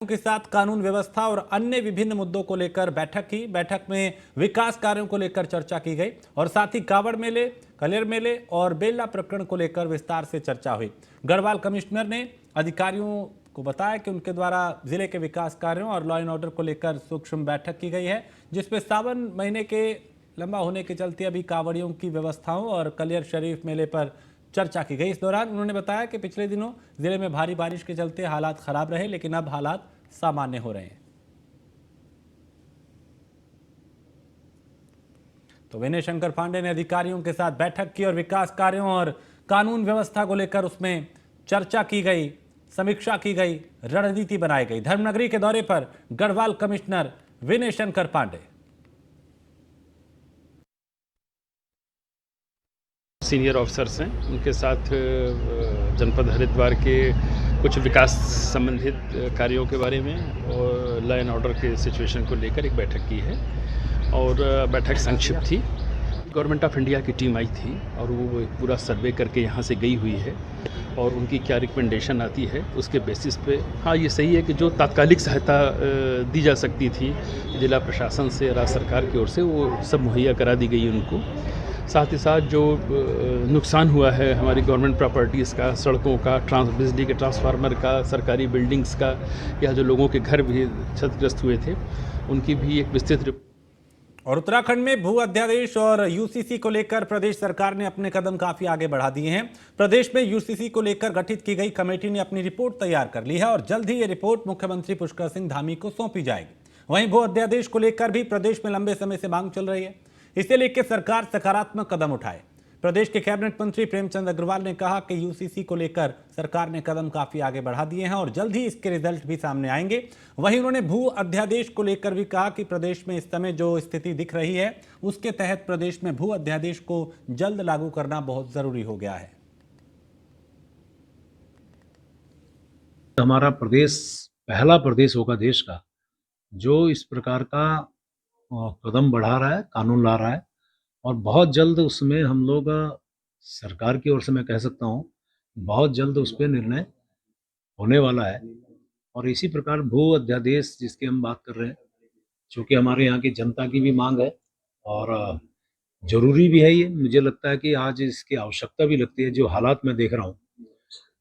के साथ कानून व्यवस्था और अन्य विभिन्न मुद्दों को लेकर बैठक में विकास कार्यों को लेकर चर्चा की गई और साथ ही कांवड़ मेले, कलेर मेले और बेल्ला प्रकरण को लेकर विस्तार से चर्चा हुई। गढ़वाल कमिश्नर ने अधिकारियों को बताया कि उनके द्वारा जिले के विकास कार्यों और लॉ एंड ऑर्डर को लेकर सूक्ष्म बैठक की गई है, जिसमें सावन महीने के लंबा होने के चलते अभी कांवड़ियों की व्यवस्थाओं और कलियर शरीफ मेले पर चर्चा की गई। इस दौरान उन्होंने बताया कि पिछले दिनों जिले में भारी बारिश के चलते हालात खराब रहे, लेकिन अब हालात सामान्य हो रहे हैं। तो विनय शंकर पांडे ने अधिकारियों के साथ बैठक की और विकास कार्यों और कानून व्यवस्था को लेकर उसमें चर्चा की गई, समीक्षा की गई, रणनीति बनाई गई। धर्मनगरी के दौरे पर Garhwal commissioner Vinay Shankar Pandey. Senior officers हैं, उनके साथ जनपद हरिद्वार के कुछ विकास संबंधित कार्यों के बारे में और लॉ एंड ऑर्डर के सिचुएशन को लेकर एक बैठक की है और बैठक संक्षिप्त थी। गवर्नमेंट ऑफ इंडिया की टीम आई थी और वो एक पूरा सर्वे करके यहाँ से गई हुई है और उनकी क्या रिकमेंडेशन आती है उसके बेसिस पे हाँ ये सही है कि जो तात्कालिक सहायता दी जा सकती थी जिला प्रशासन से, राज्य सरकार की ओर से, वो सब मुहैया करा दी गई उनको। साथ ही साथ जो नुकसान हुआ है हमारी गवर्नमेंट प्रॉपर्टीज़ का, सड़कों का, बिजली के ट्रांसफार्मर का, सरकारी बिल्डिंग्स का, या जो लोगों के घर भी क्षतिग्रस्त हुए थे, उनकी भी एक विस्तृत। और उत्तराखंड में भू अध्यादेश और यूसीसी को लेकर प्रदेश सरकार ने अपने कदम काफी आगे बढ़ा दिए हैं। प्रदेश में यूसीसी को लेकर गठित की गई कमेटी ने अपनी रिपोर्ट तैयार कर ली है और जल्द ही ये रिपोर्ट मुख्यमंत्री पुष्कर सिंह धामी को सौंपी जाएगी। वहीं भू अध्यादेश को लेकर भी प्रदेश में लंबे समय से मांग चल रही है, इसे लेकर सरकार सकारात्मक कदम उठाए। प्रदेश के कैबिनेट मंत्री प्रेमचंद अग्रवाल ने कहा कि यूसीसी को लेकर सरकार ने कदम काफी आगे बढ़ा दिए हैं और जल्द ही इसके रिजल्ट भी सामने आएंगे। वहीं उन्होंने भू अध्यादेश को लेकर भी कहा कि प्रदेश में इस समय जो स्थिति दिख रही है उसके तहत प्रदेश में भू अध्यादेश को जल्द लागू करना बहुत जरूरी हो गया है। हमारा प्रदेश पहला प्रदेश होगा देश का जो इस प्रकार का कदम बढ़ा रहा है, कानून ला रहा है और बहुत जल्द उसमें हम लोग सरकार की ओर से मैं कह सकता हूँ बहुत जल्द उस पर निर्णय होने वाला है। और इसी प्रकार भू अध्यादेश जिसकी हम बात कर रहे हैं, चूँकि हमारे यहाँ की जनता की भी मांग है और जरूरी भी है, ये मुझे लगता है कि आज इसकी आवश्यकता भी लगती है। जो हालात मैं देख रहा हूँ,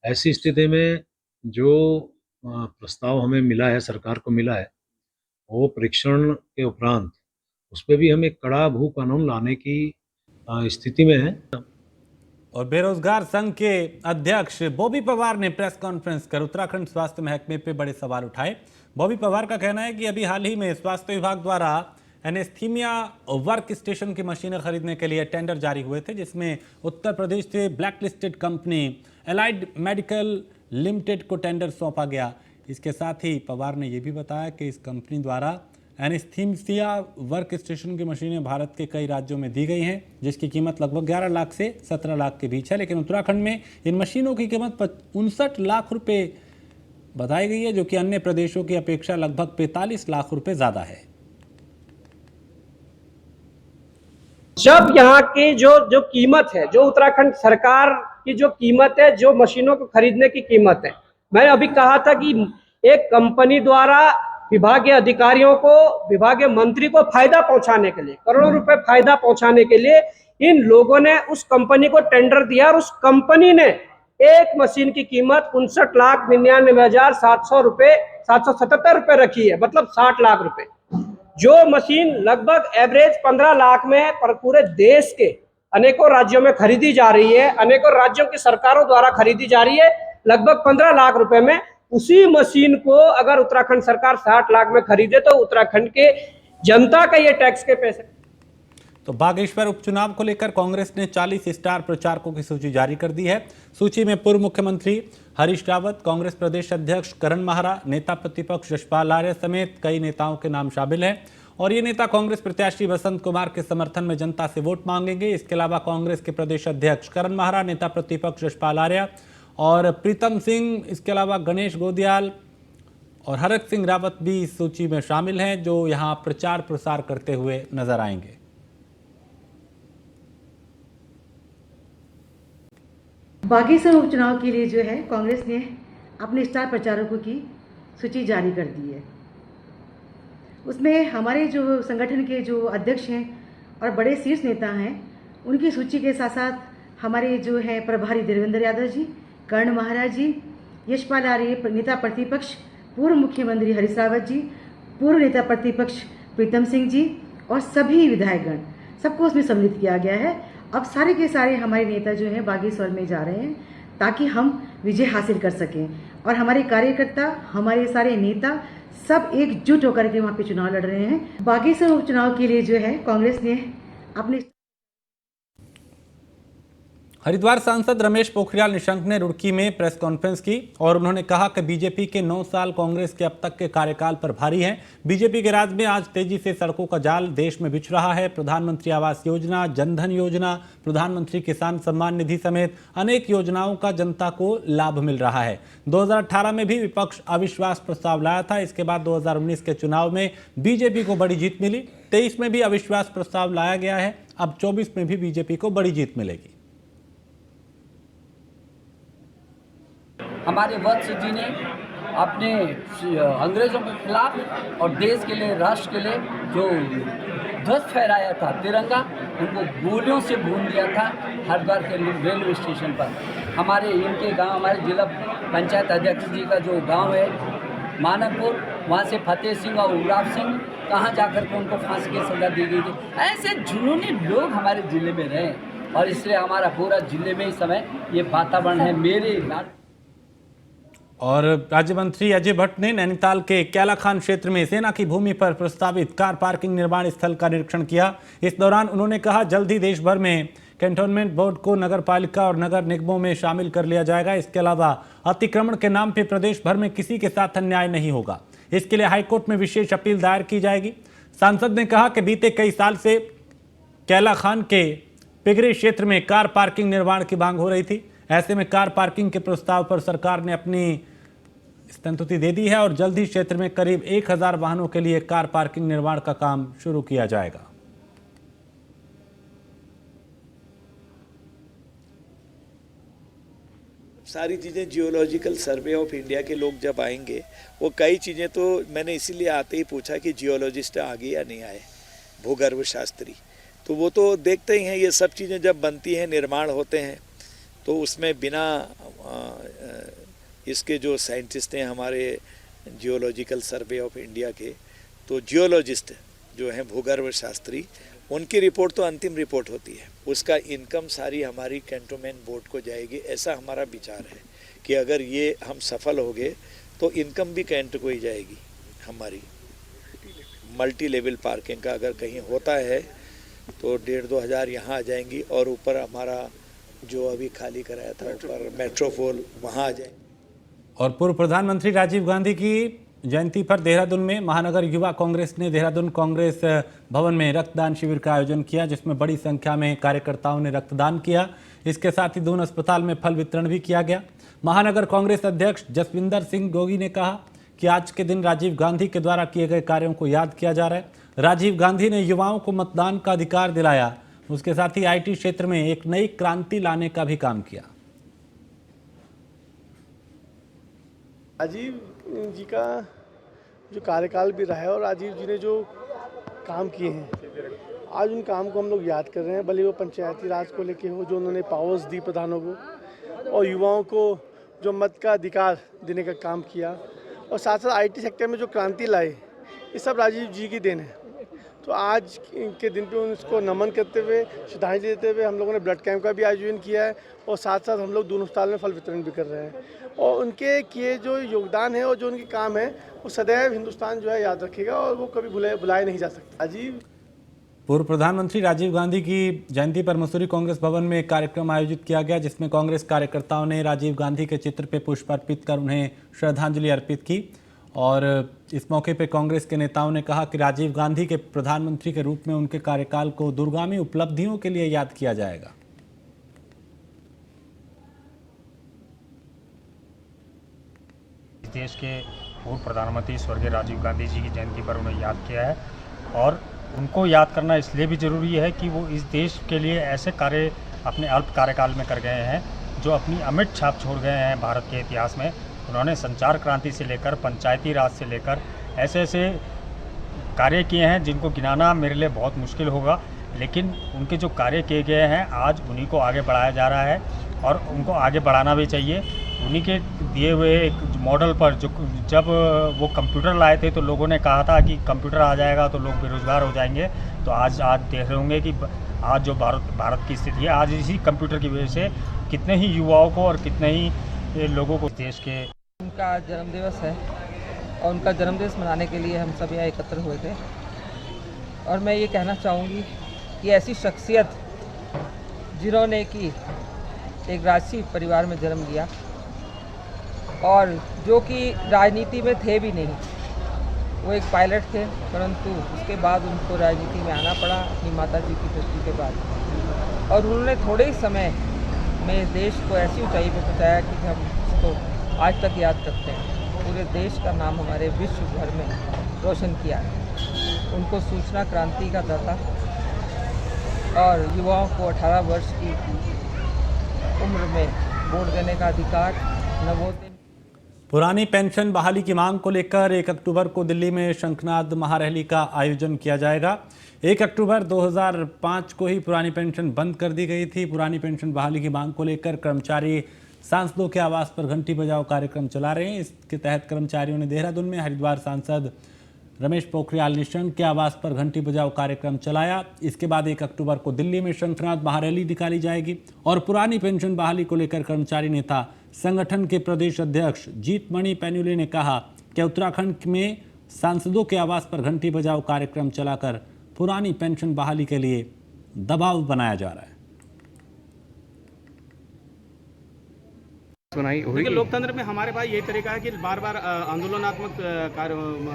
ऐसी स्थिति में जो प्रस्ताव हमें मिला है, सरकार को मिला है, वो परीक्षण के उपरांत उस पर भी हम एक कड़ा भू कानून लाने की स्थिति में है। और बेरोजगार संघ के अध्यक्ष बॉबी पवार ने प्रेस कॉन्फ्रेंस कर उत्तराखंड स्वास्थ्य महकमे पे बड़े सवाल उठाए। बॉबी पवार का कहना है कि अभी हाल ही में स्वास्थ्य विभाग द्वारा एनेस्थीमिया वर्क स्टेशन की मशीनें खरीदने के लिए टेंडर जारी हुए थे, जिसमें उत्तर प्रदेश से blacklisted company allied medical limited को टेंडर सौंपा गया। इसके साथ ही पवार ने यह भी बताया कि इस कंपनी द्वारा एनेस्थीसिया वर्क स्टेशन की मशीनें भारत के कई राज्यों में दी गई हैं, जिसकी कीमत लगभग 11 लाख से 17 लाख के बीच है, लेकिन उत्तराखंड में इन मशीनों की कीमत 59 लाख रुपए बताई गई है, जो कि अन्य प्रदेशों की अपेक्षा लगभग 45 लाख रुपए ज्यादा है। जब यहाँ की जो कीमत है, जो उत्तराखंड सरकार की जो कीमत है, जो मशीनों को खरीदने की कीमत है, मैंने अभी कहा था कि एक कंपनी द्वारा विभागीय अधिकारियों को, विभागीय मंत्री को फायदा पहुंचाने के लिए, करोड़ों रुपए फायदा पहुंचाने के लिए इन लोगों ने उस कंपनी को टेंडर दिया और उस कंपनी ने एक मशीन की कीमत 59,99,700 रुपए, 777 रुपए रखी है, मतलब 60 लाख रुपए। जो मशीन लगभग एवरेज 15 लाख में पर पूरे देश के अनेकों राज्यों में खरीदी जा रही है, अनेकों राज्यों की सरकारों द्वारा खरीदी जा रही है लगभग 15 लाख रुपए में, उसी मशीन को अगर उत्तराखंड सरकार 60 लाख में खरीदे तो उत्तराखंड के जनता का ये टैक्स के पैसे। तो बागेश्वर उपचुनाव को लेकर कांग्रेस ने 40 स्टार प्रचारकों की सूची जारी कर दी है। सूची में पूर्व मुख्यमंत्री हरीश रावत, कांग्रेस प्रदेश अध्यक्ष करण माहरा, नेता प्रतिपक्ष यशपाल आर्य समेत कई नेताओं के नाम शामिल हैं और ये नेता कांग्रेस प्रत्याशी बसंत कुमार के समर्थन में जनता से वोट मांगेंगे। इसके अलावा कांग्रेस के प्रदेश अध्यक्ष करण माहरा, नेता प्रतिपक्ष यशपाल आर्य और प्रीतम सिंह, इसके अलावा गणेश गोदियाल और हरक सिंह रावत भी इस सूची में शामिल हैं, जो यहाँ प्रचार प्रसार करते हुए नजर आएंगे। बागेश्वर उपचुनाव के लिए जो है कांग्रेस ने अपने स्टार प्रचारकों की सूची जारी कर दी है। उसमें हमारे जो संगठन के जो अध्यक्ष हैं और बड़े शीर्ष नेता हैं, उनकी सूची के साथ साथ हमारे जो है प्रभारी देवेंद्र यादव जी, कर्ण महाराज जी, यशपाल आर्य नेता प्रतिपक्ष, पूर्व मुख्यमंत्री हरीश रावत जी, पूर्व नेता प्रतिपक्ष प्रीतम सिंह जी और सभी विधायकगण, सबको उसमें सम्मिलित किया गया है। अब सारे के सारे हमारे नेता जो हैं बागेश्वर में जा रहे हैं ताकि हम विजय हासिल कर सकें और हमारे कार्यकर्ता, हमारे सारे नेता सब एकजुट होकर के वहाँ पे चुनाव लड़ रहे हैं। बागेश्वर उपचुनाव के लिए जो है कांग्रेस ने अपने हरिद्वार सांसद रमेश पोखरियाल निशंक ने रुड़की में प्रेस कॉन्फ्रेंस की और उन्होंने कहा कि बीजेपी के 9 साल कांग्रेस के अब तक के कार्यकाल पर भारी हैं। बीजेपी के राज में आज तेजी से सड़कों का जाल देश में बिछ रहा है। प्रधानमंत्री आवास योजना, जनधन योजना, प्रधानमंत्री किसान सम्मान निधि समेत अनेक योजनाओं का जनता को लाभ मिल रहा है। 2018 में भी विपक्ष अविश्वास प्रस्ताव लाया था। इसके बाद 2019 के चुनाव में बीजेपी को बड़ी जीत मिली। 23 में भी अविश्वास प्रस्ताव लाया गया है। अब 24 में भी बीजेपी को बड़ी जीत मिलेगी। हमारे वत्स जी ने अपने अंग्रेज़ों के खिलाफ और देश के लिए, राष्ट्र के लिए जो ध्वज फहराया था तिरंगा, उनको गोलियों से भून दिया था हरिद्वार के रेलवे स्टेशन पर। हमारे इनके गांव, हमारे जिला पंचायत अध्यक्ष जी का जो गांव है मानकपुर, वहाँ से फतेह सिंह और उराव सिंह कहाँ जाकर के उनको फांसी की सजा दी गई थी। ऐसे जुनूनी लोग हमारे ज़िले में रहे और इसलिए हमारा पूरा ज़िले में इस समय ये वातावरण है। मेरे और राज्य मंत्री अजय भट्ट ने नैनीताल के कैलाखान क्षेत्र में सेना की भूमि पर प्रस्तावित कार पार्किंग निर्माण स्थल का निरीक्षण किया। इस दौरान उन्होंने कहा, जल्द ही देश भर में कैंटोनमेंट बोर्ड को नगर पालिका और नगर निगमों में शामिल कर लिया जाएगा। इसके अलावा अतिक्रमण के नाम पर प्रदेश भर में किसी के साथ अन्याय नहीं होगा। इसके लिए हाईकोर्ट में विशेष अपील दायर की जाएगी। सांसद ने कहा कि बीते कई साल से कैलाखान के पिगरी क्षेत्र में कार पार्किंग निर्माण की मांग हो रही थी। ऐसे में कार पार्किंग के प्रस्ताव पर सरकार ने अपनी संतुष्टि दे दी है और जल्द ही क्षेत्र में करीब 1000 वाहनों के लिए कार पार्किंग निर्माण का काम शुरू किया जाएगा। सारी चीज़ें जियोलॉजिकल सर्वे ऑफ इंडिया के लोग जब आएंगे, वो कई चीज़ें तो मैंने इसीलिए आते ही पूछा कि जियोलॉजिस्ट आगे या नहीं आए, भूगर्भ शास्त्री, तो वो तो देखते ही हैं। ये सब चीज़ें जब बनती हैं, निर्माण होते हैं, तो उसमें बिना इसके जो साइंटिस्ट हैं हमारे जियोलॉजिकल सर्वे ऑफ इंडिया के, तो जियोलॉजिस्ट जो हैं भूगर्भ शास्त्री, उनकी रिपोर्ट तो अंतिम रिपोर्ट होती है। उसका इनकम सारी हमारी कैंटोनमेंट बोर्ड को जाएगी। ऐसा हमारा विचार है कि अगर ये हम सफल हो गए तो इनकम भी कैंट को ही जाएगी। हमारी मल्टी लेवल पार्किंग का अगर कहीं होता है तो 1,500-2 हज़ार यहाँ आ जाएंगी और ऊपर हमारा जो अभी खाली कराया था ऊपर मेट्रोपोल, वहाँ आ जाएंगे। और पूर्व प्रधानमंत्री राजीव गांधी की जयंती पर देहरादून में महानगर युवा कांग्रेस ने देहरादून कांग्रेस भवन में रक्तदान शिविर का आयोजन किया, जिसमें बड़ी संख्या में कार्यकर्ताओं ने रक्तदान किया। इसके साथ ही दून अस्पताल में फल वितरण भी किया गया। महानगर कांग्रेस अध्यक्ष जसविंदर सिंह गोगी ने कहा कि आज के दिन राजीव गांधी के द्वारा किए गए कार्यों को याद किया जा रहा है। राजीव गांधी ने युवाओं को मतदान का अधिकार दिलाया, उसके साथ ही IT क्षेत्र में एक नई क्रांति लाने का भी काम किया। राजीव जी का जो कार्यकाल भी रहा है और राजीव जी ने जो काम किए हैं, आज उन काम को हम लोग याद कर रहे हैं। भले वो पंचायती राज को लेके हो, जो उन्होंने पावर्स दी प्रधानों को, और युवाओं को जो मत का अधिकार देने का काम किया, और साथ साथ IT सेक्टर में जो क्रांति लाए, ये सब राजीव जी की देन है। तो आज के दिन पे उनको नमन करते हुए, श्रद्धांजलि देते हुए हम लोगों ने ब्लड कैंप का भी आयोजन किया है और साथ साथ हम लोग दून अस्पताल में फल वितरण भी कर रहे हैं। और उनके किए जो योगदान है और जो उनके काम है, वो सदैव हिंदुस्तान जो है याद रखेगा और वो कभी भुलाए नहीं जा सकता। राजीव पूर्व प्रधानमंत्री राजीव गांधी की जयंती पर मसूरी कांग्रेस भवन में एक कार्यक्रम आयोजित किया गया, जिसमें कांग्रेस कार्यकर्ताओं ने राजीव गांधी के चित्र पर पुष्प अर्पित कर उन्हें श्रद्धांजलि अर्पित की। और इस मौके पर कांग्रेस के नेताओं ने कहा कि राजीव गांधी के प्रधानमंत्री के रूप में उनके कार्यकाल को दूरगामी उपलब्धियों के लिए याद किया जाएगा। देश के पूर्व प्रधानमंत्री स्वर्गीय राजीव गांधी जी की जयंती पर उन्हें याद किया है और उनको याद करना इसलिए भी ज़रूरी है कि वो इस देश के लिए ऐसे कार्य अपने अल्प कार्यकाल में कर गए हैं जो अपनी अमिट छाप छोड़ गए हैं भारत के इतिहास में। उन्होंने संचार क्रांति से लेकर पंचायती राज से लेकर ऐसे ऐसे कार्य किए हैं जिनको गिनाना मेरे लिए बहुत मुश्किल होगा, लेकिन उनके जो कार्य किए गए हैं आज उन्हीं को आगे बढ़ाया जा रहा है और उनको आगे बढ़ाना भी चाहिए। उन्हीं के दिए हुए एक मॉडल पर जब वो कंप्यूटर लाए थे तो लोगों ने कहा था कि कंप्यूटर आ जाएगा तो लोग बेरोज़गार हो जाएंगे, तो आज देख रहे होंगे कि आज जो भारत की स्थिति है, आज इसी कंप्यूटर की वजह से कितने ही युवाओं को और कितने ही लोगों को देश के। उनका जन्मदिवस है और उनका जन्मदिवस मनाने के लिए हम सब यहाँ एकत्र हुए थे और मैं ये कहना चाहूँगी कि ऐसी शख्सियत जिन्होंने कि एक राजसी परिवार में जन्म लिया और जो कि राजनीति में थे भी नहीं, वो एक पायलट थे, परंतु उसके बाद उनको राजनीति में आना पड़ा अपनी माता जी की मृत्यु के बाद, और उन्होंने थोड़े ही समय में देश को ऐसी ऊंचाई पर पहुँचाया कि हम उसको आज तक याद करते हैं। पूरे देश का नाम हमारे विश्व भर में रोशन किया है। उनको सूचना क्रांति का दाता और युवाओं को 18 वर्ष की उम्र में वोट देने का अधिकार, नवोदय। पुरानी पेंशन बहाली की मांग को लेकर 1 अक्टूबर को दिल्ली में शंखनाद महारैली का आयोजन किया जाएगा। 1 अक्टूबर 2005 को ही पुरानी पेंशन बंद कर दी गई थी। पुरानी पेंशन बहाली की मांग को लेकर कर्मचारी सांसदों के आवास पर घंटी बजाओ कार्यक्रम चला रहे हैं। इसके तहत कर्मचारियों ने देहरादून में हरिद्वार सांसद रमेश पोखरियाल निशंक के आवास पर घंटी बजाओ कार्यक्रम चलाया। इसके बाद 1 अक्टूबर को दिल्ली में शंखनाद महारैली निकाली जाएगी और पुरानी पेंशन बहाली को लेकर कर्मचारी नेता संगठन के प्रदेश अध्यक्ष जीतमणि पैन्युली ने कहा कि उत्तराखंड में सांसदों के आवास पर घंटी बजाओ कार्यक्रम चलाकर पुरानी पेंशन बहाली के लिए दबाव बनाया जा रहा है। देखिए, लोकतंत्र में हमारे पास यही तरीका है कि बार बार आंदोलनात्मक कार्य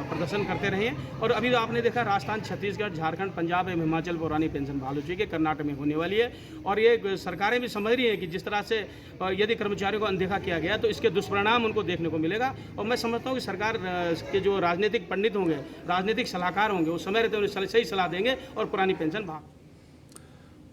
प्रदर्शन करते रहे हैं और अभी आपने देखा राजस्थान, छत्तीसगढ़, झारखंड, पंजाब एवं हिमाचल पुरानी पेंशन बहाल हो चुकी है, कर्नाटक में होने वाली है और ये सरकारें भी समझ रही हैं कि जिस तरह से यदि कर्मचारियों को अनदेखा किया गया तो इसके दुष्परिणाम उनको देखने को मिलेगा। और मैं समझता हूँ कि सरकार के जो राजनीतिक पंडित होंगे, राजनीतिक सलाहकार होंगे, वो समय रहते उन्हें सही सलाह देंगे और पुरानी पेंशन बहाल।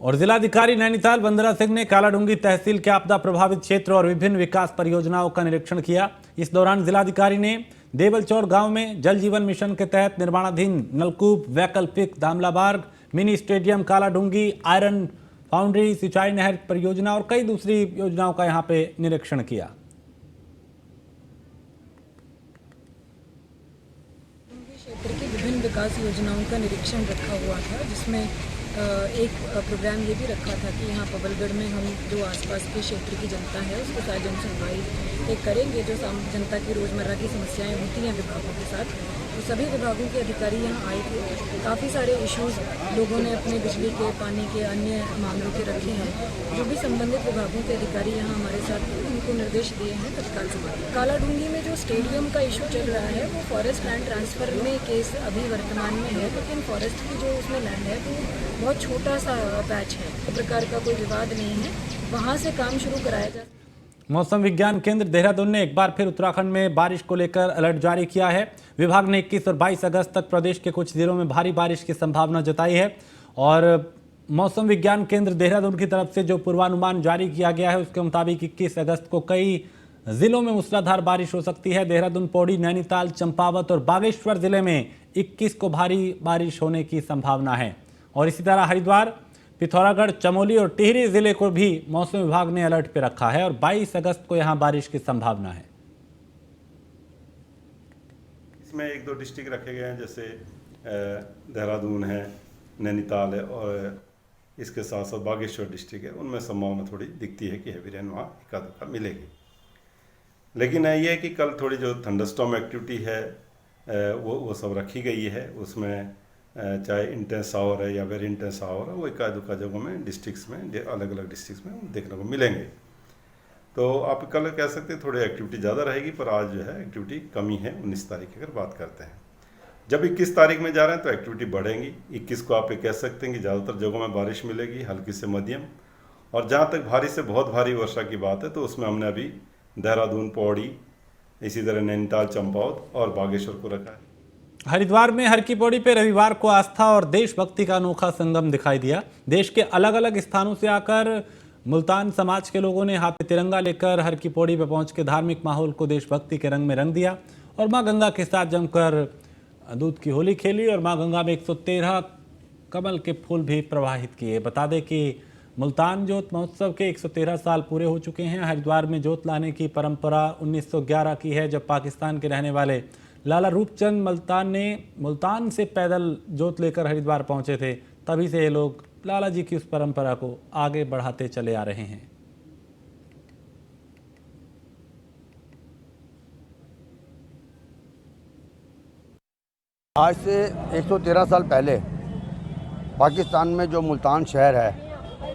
और जिलाधिकारी नैनीताल वंदना सिंह ने कालाडूंगी तहसील के आपदा प्रभावित क्षेत्र और विभिन्न विकास परियोजनाओं का निरीक्षण किया। इस दौरान जिलाधिकारी ने देवलचौर गांव में जल जीवन मिशन के तहत निर्माणाधीन नलकूप, वैकल्पिक दामलाबाग, mini stadium, Kaladhungi iron foundry, सिंचाई नहर परियोजना और कई दूसरी योजनाओं का यहां पे निरीक्षण किया। क्षेत्र की विभिन्न विकास योजनाओं का निरीक्षण रखा हुआ था, जिसमें एक प्रोग्राम ये भी रखा था कि यहाँ पवलगढ़ में हम जो आसपास के क्षेत्र की जनता है उसके साथ जन सुनवाई एक करेंगे, जो जनता की रोज़मर्रा की समस्याएं होती हैं विभागों के साथ। तो सभी विभागों के अधिकारी यहाँ आए थे। काफ़ी सारे इश्यूज़ लोगों ने अपने बिजली के, पानी के, अन्य मामलों के रखे हैं। जो भी संबंधित विभागों के अधिकारी यहाँ हमारे साथ थे, उनको निर्देश दिए हैं तत्काल समाप्त। कालाडूंगी में जो स्टेडियम का इशू चल रहा है वो फॉरेस्ट लैंड ट्रांसफ़र में केस अभी वर्तमान में है, लेकिन फॉरेस्ट की जो उसमें लैंड है वो बहुत छोटा सा पैच है, इस प्रकार का कोई विवाद नहीं है, वहाँ से काम शुरू कराया जा। मौसम विज्ञान केंद्र देहरादून ने एक बार फिर उत्तराखंड में बारिश को लेकर अलर्ट जारी किया है। विभाग ने 21 और 22 अगस्त तक प्रदेश के कुछ जिलों में भारी बारिश की संभावना जताई है और मौसम विज्ञान केंद्र देहरादून की तरफ से जो पूर्वानुमान जारी किया गया है उसके मुताबिक 21 अगस्त को कई जिलों में मूसलाधार बारिश हो सकती है। देहरादून, पौड़ी, नैनीताल, चंपावत और बागेश्वर जिले में 21 को भारी बारिश होने की संभावना है और इसी तरह हरिद्वार, पिथौरागढ़, चमोली और टिहरी जिले को भी मौसम विभाग ने अलर्ट पे रखा है और 22 अगस्त को यहां बारिश की संभावना है। इसमें 1-2 डिस्ट्रिक्ट रखे गए हैं, जैसे देहरादून है, नैनीताल है और इसके साथ साथ बागेश्वर डिस्ट्रिक्ट है। उनमें संभावना थोड़ी दिखती है कि हैवी रेन वहाँ एकाध मिलेगी। लेकिन ये है कि कल थोड़ी जो थंडरस्टॉर्म एक्टिविटी है वो सब रखी गई है। उसमें चाहे इंटेंस शावर है या वेरी इंटेंस शावर है, वो एकाध जगहों में डिस्ट्रिक्ट्स में, अलग अलग डिस्ट्रिक्ट्स में देखने को मिलेंगे। तो आप कल कह सकते हैं थोड़ी एक्टिविटी ज़्यादा रहेगी, पर आज जो है एक्टिविटी कमी है। 19 तारीख की अगर बात करते हैं, जब 21 तारीख में जा रहे हैं तो एक्टिविटी बढ़ेंगी। 21 को आप ये कह सकते हैं कि ज़्यादातर जगहों में बारिश मिलेगी, हल्की से मध्यम, और जहाँ तक भारी से बहुत भारी वर्षा की बात है तो उसमें हमने अभी देहरादून, पौड़ी, इसी तरह नैनीताल, चंपावत और बागेश्वर को रखा है। हरिद्वार में हर की पौड़ी पे रविवार को आस्था और देशभक्ति का अनोखा संगम दिखाई दिया। देश के अलग अलग स्थानों से आकर मुल्तान समाज के लोगों ने हाथ में तिरंगा लेकर हर की पौड़ी पर पहुंच के धार्मिक माहौल को देशभक्ति के रंग में रंग दिया और मां गंगा के साथ जमकर दूध की होली खेली और मां गंगा में 113 कमल के फूल भी प्रवाहित किए। बता दें कि मुल्तान जोत महोत्सव के 113 साल पूरे हो चुके हैं। हरिद्वार में जोत लाने की परंपरा 1911 की है, जब पाकिस्तान के रहने वाले लाला रूपचंद मुल्तान से पैदल जोत लेकर हरिद्वार पहुंचे थे। तभी से ये लोग लाला जी की उस परंपरा को आगे बढ़ाते चले आ रहे हैं। आज से 113 साल पहले पाकिस्तान में जो मुल्तान शहर है,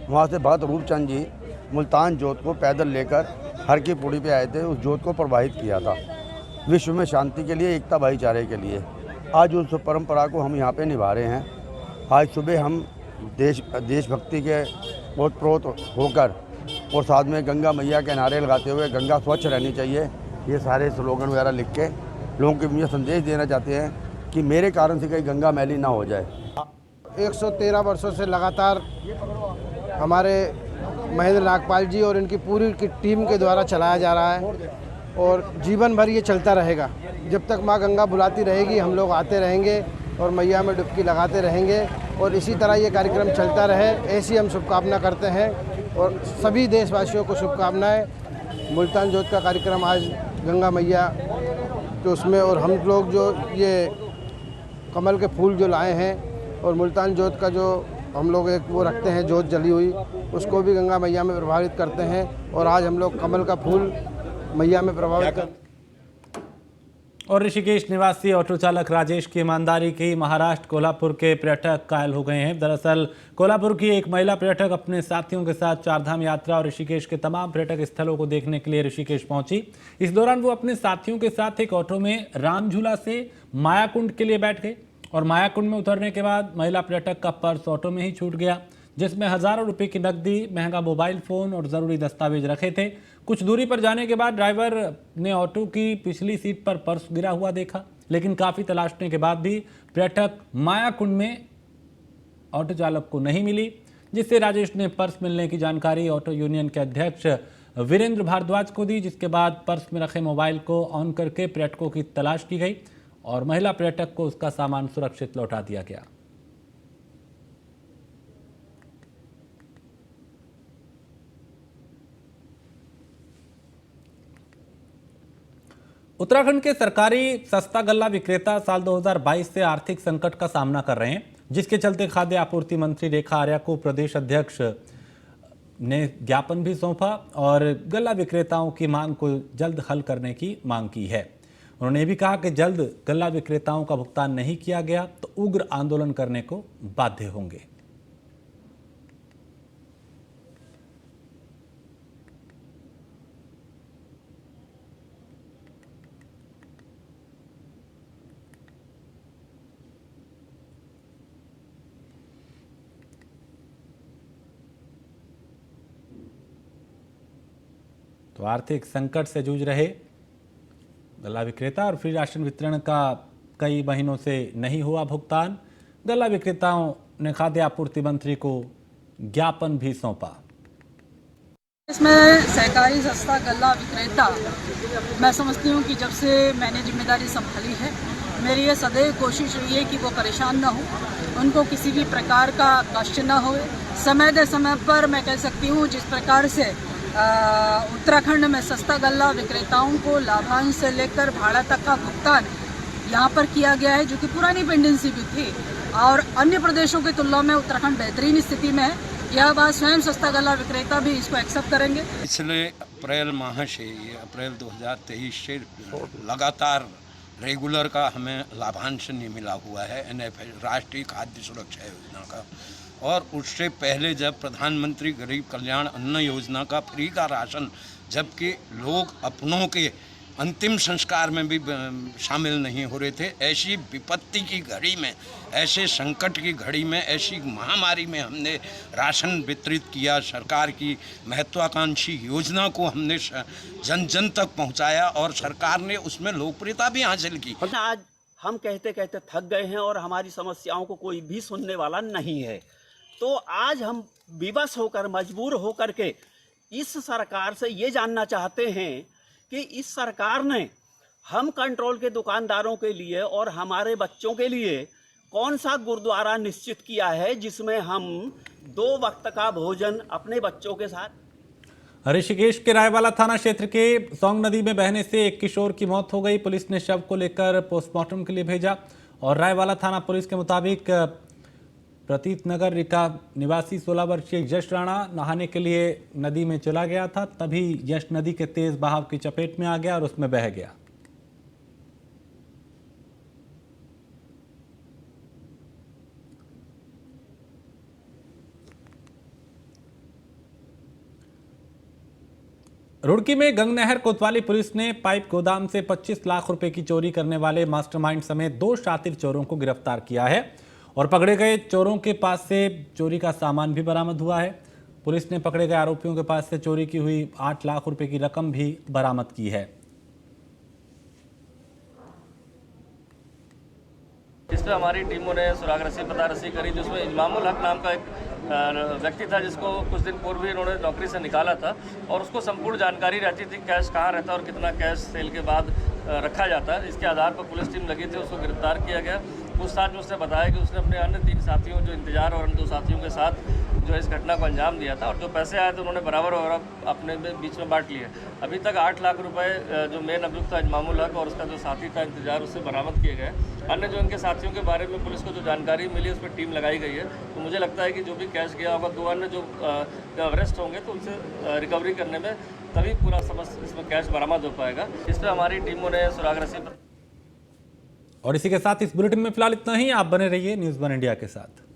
वहाँ से भगत रूपचंद जी मुल्तान जोत को पैदल लेकर हर की पौड़ी पे आए थे। उस जोत को प्रवाहित किया था विश्व में शांति के लिए, एकता भाईचारे के लिए। आज उस परंपरा को हम यहाँ पे निभा रहे हैं। आज सुबह हम देशभक्ति के ओतप्रोत होकर और साथ में गंगा मैया के नारे लगाते हुए गंगा स्वच्छ रहनी चाहिए, ये सारे स्लोगन वगैरह लिख के लोगों को मुझे संदेश देना चाहते हैं कि मेरे कारण से कहीं गंगा मैली ना हो जाए। 113 वर्षों से लगातार हमारे महेंद्र नागपाल जी और इनकी पूरी की टीम के द्वारा चलाया जा रहा है और जीवन भर ये चलता रहेगा। जब तक माँ गंगा बुलाती रहेगी हम लोग आते रहेंगे और मैया में डुबकी लगाते रहेंगे और इसी तरह ये कार्यक्रम चलता रहे, ऐसी हम शुभकामना करते हैं और सभी देशवासियों को शुभकामनाएं। मुल्तान जोत का कार्यक्रम आज गंगा मैया के उसमें, और हम लोग जो ये कमल के फूल जो लाए हैं और मुल्तान जोत का जो हम लोग एक वो रखते हैं जोत जली हुई, उसको भी गंगा मैया में प्रभावित करते हैं और आज हम लोग कमल का फूल मैया में प्रभावित करते हैं। और ऋषिकेश निवासी ऑटो चालक राजेश की ईमानदारी की महाराष्ट्र कोल्हापुर के पर्यटक कायल हो गए हैं। दरअसल कोल्हापुर की एक महिला पर्यटक अपने साथियों के साथ चारधाम यात्रा और ऋषिकेश के तमाम पर्यटक स्थलों को देखने के लिए ऋषिकेश पहुंची। इस दौरान वो अपने साथियों के साथ एक ऑटो में राम झूला से मायाकुंड के लिए बैठ गए और मायाकुंड में उतरने के बाद महिला पर्यटक का पर्स ऑटो में ही छूट गया, जिसमें हजारों रुपए की नकदी, महंगा मोबाइल फोन और जरूरी दस्तावेज रखे थे। कुछ दूरी पर जाने के बाद ड्राइवर ने ऑटो की पिछली सीट पर पर्स गिरा हुआ देखा, लेकिन काफी तलाशने के बाद भी पर्यटक मायाकुंड में ऑटो चालक को नहीं मिली, जिससे राजेश ने पर्स मिलने की जानकारी ऑटो यूनियन के अध्यक्ष वीरेंद्र भारद्वाज को दी। जिसके बाद पर्स में रखे मोबाइल को ऑन करके पर्यटकों की तलाश की गई और महिला पर्यटक को उसका सामान सुरक्षित लौटा दिया गया। उत्तराखंड के सरकारी सस्ता गल्ला विक्रेता साल 2022 से आर्थिक संकट का सामना कर रहे हैं, जिसके चलते खाद्य आपूर्ति मंत्री रेखा आर्या को प्रदेश अध्यक्ष ने ज्ञापन भी सौंपा और गल्ला विक्रेताओं की मांग को जल्द हल करने की मांग की है। उन्होंने भी कहा कि जल्द गल्ला विक्रेताओं का भुगतान नहीं किया गया तो उग्र आंदोलन करने को बाध्य होंगे। तो आर्थिक संकट से जूझ रहे गल्ला विक्रेता और फ्री राशन वितरण का कई महीनों से नहीं हुआ भुगतान। गल्ला विक्रेताओं ने खाद्य आपूर्ति मंत्री को ज्ञापन भी सौंपा। इसमें सहकारी सस्ता गल्ला विक्रेता, मैं समझती हूँ कि जब से मैंने जिम्मेदारी संभाली है, मेरी ये सदैव कोशिश रही है कि वो परेशान ना हो, उनको किसी भी प्रकार का कष्ट ना हो। समय दे समय पर मैं कह सकती हूँ जिस प्रकार से उत्तराखंड में सस्ता गल्ला विक्रेताओं को लाभांश से लेकर भाड़ा तक का भुगतान यहाँ पर किया गया है, जो कि पुरानी पेंडेंसी भी थी और अन्य प्रदेशों की तुलना में उत्तराखंड बेहतरीन स्थिति में है। यह बात स्वयं सस्ता गल्ला विक्रेता भी इसको एक्सेप्ट करेंगे। पिछले अप्रैल माह से, ये अप्रैल 2023 से लगातार रेगुलर का हमें लाभांश नहीं मिला हुआ है NFS, राष्ट्रीय खाद्य सुरक्षा योजना का। और उससे पहले जब प्रधानमंत्री गरीब कल्याण अन्न योजना का फ्री का राशन, जबकि लोग अपनों के अंतिम संस्कार में भी शामिल नहीं हो रहे थे, ऐसी विपत्ति की घड़ी में, ऐसे संकट की घड़ी में, ऐसी महामारी में हमने राशन वितरित किया। सरकार की महत्वाकांक्षी योजना को हमने जन जन तक पहुंचाया और सरकार ने उसमें लोकप्रियता भी हासिल की। आज हम कहते कहते थक गए हैं और हमारी समस्याओं को कोई भी सुनने वाला नहीं है। तो आज हम विवश होकर, मजबूर होकर के इस सरकार से ये जानना चाहते हैं कि इस सरकार ने हम कंट्रोल के दुकानदारों के लिए और हमारे बच्चों के लिए कौन सा गुरुद्वारा निश्चित किया है जिसमें हम 2 वक्त का भोजन अपने बच्चों के साथ। ऋषिकेश के रायवाला थाना क्षेत्र के सौंग नदी में बहने से एक किशोर की मौत हो गई। पुलिस ने शव को लेकर पोस्टमार्टम के लिए भेजा और रायवाला थाना पुलिस के मुताबिक प्रतीत नगर रिका निवासी 16 वर्षीय यश राणा नहाने के लिए नदी में चला गया था, तभी यश नदी के तेज बहाव की चपेट में आ गया और उसमें बह गया। रुड़की में गंगनहर कोतवाली पुलिस ने पाइप गोदाम से 25 लाख रुपए की चोरी करने वाले मास्टरमाइंड समेत 2 शातिर चोरों को गिरफ्तार किया है और पकड़े गए चोरों के पास से चोरी का सामान भी बरामद हुआ है। पुलिस ने पकड़े गए आरोपियों के पास से चोरी की हुई 8 लाख रुपए की रकम भी बरामद की है। इस पर हमारी टीमों ने सुराग रसी पता रसी करी, जिसमें इमामुल हक नाम का एक व्यक्ति था जिसको कुछ दिन पूर्व ही इन्होंने नौकरी से निकाला था और उसको संपूर्ण जानकारी रहती थी कैश कहाँ रहता है और कितना कैश सेल के बाद रखा जाता है। इसके आधार पर पुलिस टीम लगी थी, उसको गिरफ्तार किया गया। पूछताछ में उसने बताया कि उसने अपने अन्य 3 साथियों जो इंतजार और अन्य 2 साथियों के साथ जो इस घटना को अंजाम दिया था और जो पैसे आए थे उन्होंने बराबर अपने बीच में बांट लिए। अभी तक 8 लाख रुपए जो मेन अभियुक्त था इमामुल हक और उसका जो साथी था इंतजार, उससे बरामद किए गए। अन्य जो इनके साथियों के बारे में पुलिस को जो जानकारी मिली उस पर टीम लगाई गई है। तो मुझे लगता है कि जो भी कैश गया होगा 2 अन्य जो अरेस्ट होंगे तो उनसे रिकवरी करने में तभी पूरा समस्त इसमें कैश बरामद हो पाएगा। इस पर हमारी टीमों ने सुराग रसी। और इसी के साथ इस बुलेटिन में फिलहाल इतना ही। आप बने रहिए न्यूज़ 1 इंडिया के साथ।